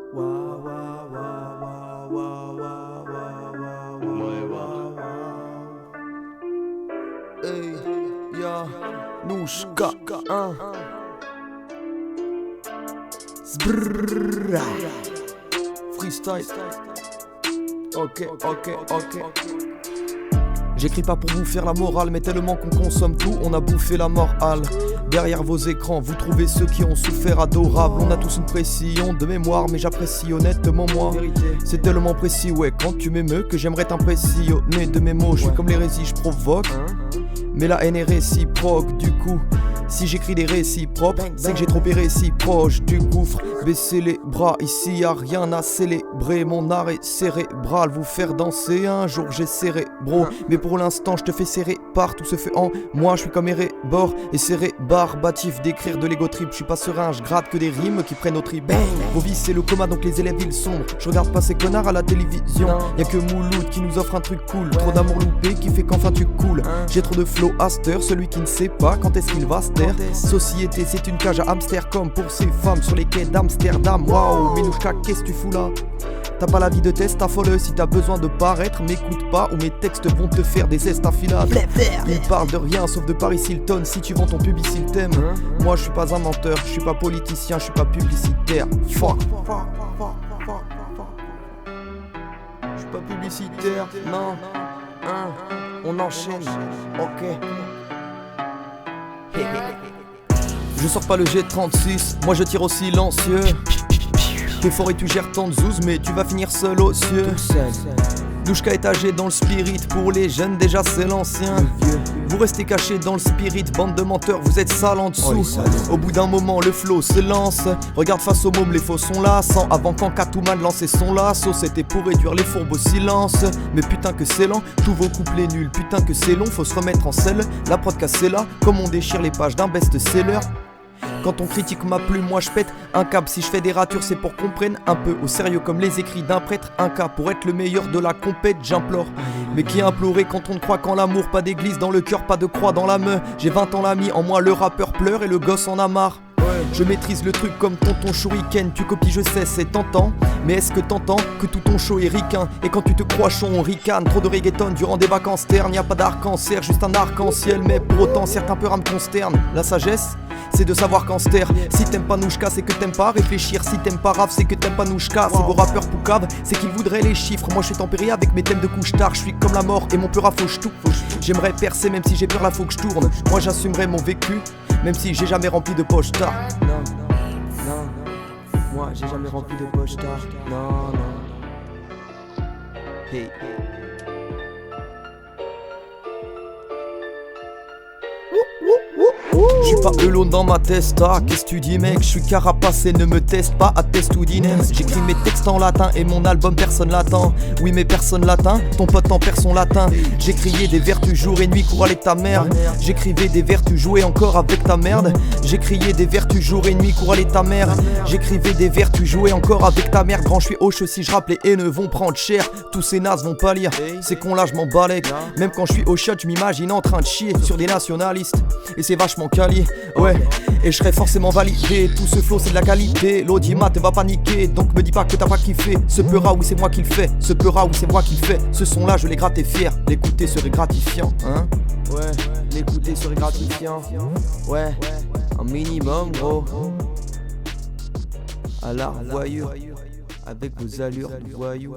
Hey, ya, Nouchka, hein. Zbrrrra. Freestyle. Ok. J'écris pas pour vous faire la morale, mais tellement qu'on consomme tout, on a bouffé la morale. Derrière vos écrans, vous trouvez ceux qui ont souffert adorables. On a tous une pression de mémoire, mais j'apprécie honnêtement moi. C'est tellement précis, ouais, quand tu m'émeus, que j'aimerais t'impressionner de mes mots. Je suis comme l'hérésie, je provoque, mais la haine est réciproque. Du coup, si j'écris des récits propres, c'est que j'ai trop erré si proche du gouffre. Baissez les bras, ici y a rien à célébrer. Mon art est cérébral, vous faire danser un jour j'essaierai bro. Mais pour l'instant je te fais serrer par tout se fait en moi. Je suis comme Erebor et cérébarbatif d'écrire de l'ego trip. Je suis pas serein, je gratte que des rimes qui prennent au trip. Vos vies c'est le coma donc les élèves ils sombrent. Je regarde pas ces connards à la télévision. Y'a que Mouloud qui nous offre un truc cool. Trop d'amour loupé qui fait qu'enfin tu coules. J'ai trop de flow Aster, celui qui ne sait pas quand est-ce qu'il va se taire. Société c'est une cage à hamster comme pour ces femmes sur les quais d'Amsterdam. Waouh, Minouchka, qu'est-ce que tu fous là? T'as pas la vie de test à folle, si t'as besoin de paraître, m'écoute pas ou mes textes vont te faire des estafilades. Ils parlent de rien sauf de Paris Hilton, si tu vends ton pub ici le thème. Moi je suis pas un menteur, je suis pas politicien, je suis pas publicitaire. Fuck. Je suis pas publicitaire, non. On enchaîne, ok. Je sors pas le G36, moi je tire au silencieux. T'es fort et tu gères tant de zouz, mais tu vas finir seul aux cieux. Nouchka est âgé dans le spirit, pour les jeunes déjà c'est l'ancien. Vous restez cachés dans le spirit, bande de menteurs, vous êtes sales en dessous. Au bout d'un moment le flow se lance. Regarde face au môme, les faux sont là. Sans avant quand Katouman lançait son lasso, c'était pour réduire les fourbes au silence. Mais putain que c'est lent, tous vos couplets nuls. Putain que c'est long, faut se remettre en selle. La prod cassée là, comme on déchire les pages d'un best-seller. Quand on critique ma plume, moi je pète un câble. Si je fais des ratures, c'est pour qu'on prenne un peu au sérieux comme les écrits d'un prêtre. Un cas pour être le meilleur de la compète, j'implore. Mais qui a imploré quand on ne croit qu'en l'amour? Pas d'église dans le cœur, pas de croix dans la main. J'ai 20 ans l'ami, en moi le rappeur pleure et le gosse en a marre. Je maîtrise le truc comme tonton Shuriken. Tu copies, je sais, c'est tentant. Mais est-ce que t'entends que tout ton show est ricain? Et quand tu te crois chaud, on ricane. Trop de reggaeton durant des vacances ternes. Y'a pas d'arc-en-ciel, juste un arc-en-ciel. Mais pour autant, certains peurs me consternent. La sagesse, c'est de savoir quand se taire. Si t'aimes pas Nouchka, c'est que t'aimes pas réfléchir. Si t'aimes pas Raf, c'est que t'aimes pas Nouchka. C'est vos rappeurs poucaves, c'est qu'ils voudraient les chiffres. Moi je suis tempéré avec mes thèmes de couche tard. Je suis comme la mort et mon peur à fauche tout. J'aimerais percer même si j'ai peur, là faut que je tourne. Moi j'assumerai mon vécu, même si j'ai jamais rempli de poche tard. Non, moi j'ai jamais rempli de poche tard. Non. Hey. Je suis pas alone dans ma testa, qu'est-ce que tu dis mec? Je suis carapacé, ne me teste pas, atteste ou dinem. J'écris mes textes en latin et mon album personne l'attend. Oui mais personne l'attend, ton pote en perd son latin. J'écrivais des vertus jour et nuit, cours avec ta mère. J'écrivais des vertus, jouer encore avec ta merde. J'écrivais des vertus jour et nuit, cours avec ta mère. J'écrivais des vertus, jouer encore avec ta mère. Grand je suis hoche, si je rappe les haineux vont prendre cher. Tous ces nazes vont pas lire, ces cons là je m'en balèque. Même quand je suis au shot, je m'imagine en train de chier sur des nationalistes. Et c'est vachement quali, ouais, et je serais forcément validé. Tout ce flow c'est de la qualité, l'audimat te va paniquer. Donc me dis pas que t'as pas kiffé, ce peura oui c'est moi qui le fais. Ce peura oui c'est moi qui le fais, ce son là je les gratte et fier. L'écouter serait gratifiant, hein. Ouais, l'écouter serait gratifiant. Ouais, un minimum gros. À l'art voyure, avec vos allures de voyous.